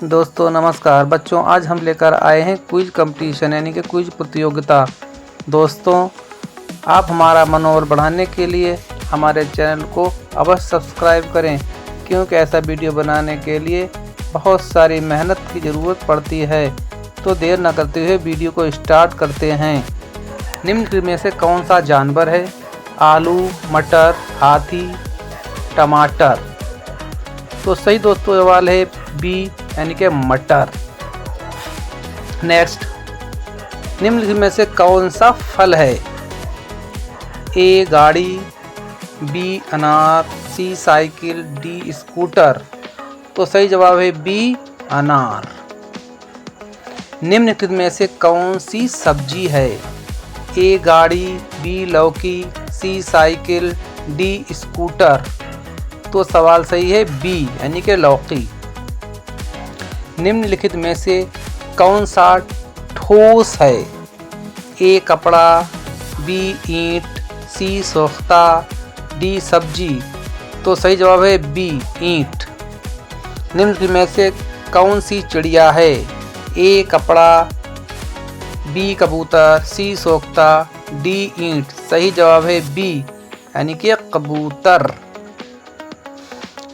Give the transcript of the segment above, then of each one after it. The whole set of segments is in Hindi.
दोस्तों नमस्कार बच्चों, आज हम लेकर आए हैं क्विज कंपटीशन यानी कि क्विज प्रतियोगिता। दोस्तों, आप हमारा मनोबल बढ़ाने के लिए हमारे चैनल को अवश्य सब्सक्राइब करें, क्योंकि ऐसा वीडियो बनाने के लिए बहुत सारी मेहनत की ज़रूरत पड़ती है। तो देर न करते हुए वीडियो को स्टार्ट करते हैं। निम्न में से कौन सा जानवर है? आलू, मटर, हाथी, टमाटर। तो सही दोस्तों सवाल है बी यानी कि मटर। नेक्स्ट, निम्नलिखित में से कौन सा फल है? ए गाड़ी, बी अनार, सी साइकिल, डी स्कूटर। तो सही जवाब है बी अनार। निम्नलिखित में से कौन सी सब्जी है? ए गाड़ी, बी लौकी, सी साइकिल, डी स्कूटर। तो सवाल सही है बी यानी कि लौकी। निम्नलिखित में से कौन सा ठोस है? ए कपड़ा, बी ईंट, सी सोख्ता, डी सब्जी। तो सही जवाब है बी ईंट। निम्नलिखित में से कौन सी चिड़िया है? ए कपड़ा, बी कबूतर, सी सोख्ता, डी ईंट। सही जवाब है बी यानी कि कबूतर।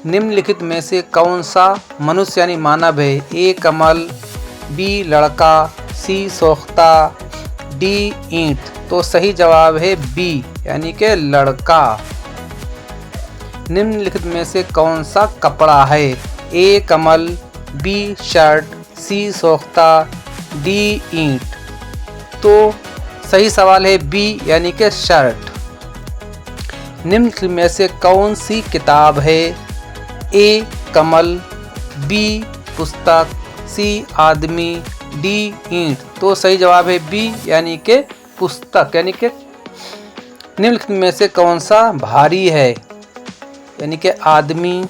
निम्नलिखित में से कौन सा मनुष्य यानी मानव है? ए कमल, बी लड़का, सी सोख्ता, डी ईंट। तो सही जवाब है बी यानी कि लड़का। निम्नलिखित में से कौन सा कपड़ा है? ए कमल, बी शर्ट, सी सोख्ता, डी ईंट। तो सही सवाल है बी यानी कि शर्ट। निम्नलिखित में से कौन सी किताब है? ए कमल, बी पुस्तक, सी आदमी, डी ईंट। तो सही जवाब है बी यानी कि पुस्तक यानी कि। निम्नलिखित में से कौन सा भारी है? यानी कि आदमी,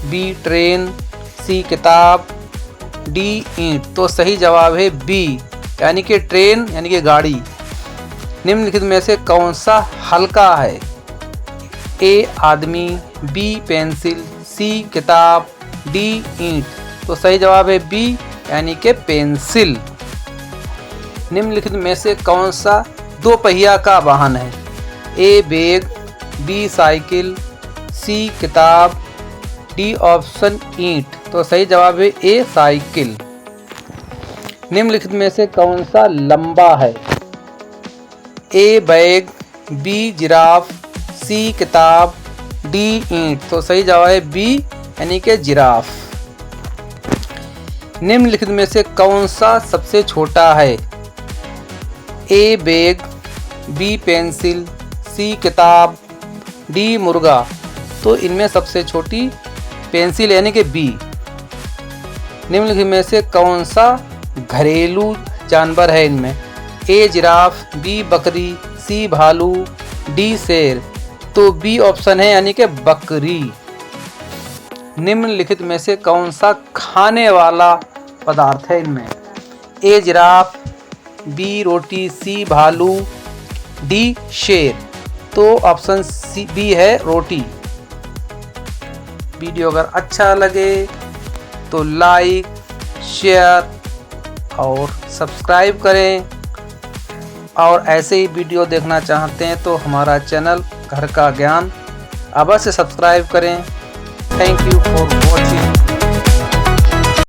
बी ट्रेन, सी किताब, डी ईंट। तो सही जवाब है बी यानी कि ट्रेन यानी कि गाड़ी। निम्नलिखित में से कौन सा हल्का है? ए आदमी, बी पेंसिल, सी किताब, डी ईंट। तो सही जवाब है बी यानी कि पेंसिल। निम्नलिखित में से कौन सा दो पहिया का वाहन है? ए बैग, बी साइकिल, सी किताब, डी ऑप्शन ईंट। तो सही जवाब है ए साइकिल। निम्नलिखित में से कौन सा लंबा है? ए बैग, बी जिराफ, सी किताब, डी ईंट। तो सही जवाब है बी यानी कि जिराफ। निम्नलिखित में से कौन सा सबसे छोटा है? ए बैग, बी पेंसिल, सी किताब, डी मुर्गा। तो इनमें सबसे छोटी पेंसिल यानी कि बी। निम्नलिखित में से कौन सा घरेलू जानवर है इनमें? ए जिराफ, बी बकरी, सी भालू, डी शेर। तो बी ऑप्शन है यानी कि बकरी। निम्नलिखित में से कौन सा खाने वाला पदार्थ है इनमें? ए जिराफ, बी रोटी, सी भालू, डी शेर। तो ऑप्शन सी बी है रोटी। वीडियो अगर अच्छा लगे तो लाइक, शेयर और सब्सक्राइब करें। और ऐसे ही वीडियो देखना चाहते हैं तो हमारा चैनल घर का ज्ञान अवश्य सब्सक्राइब करें। Thank you for watching.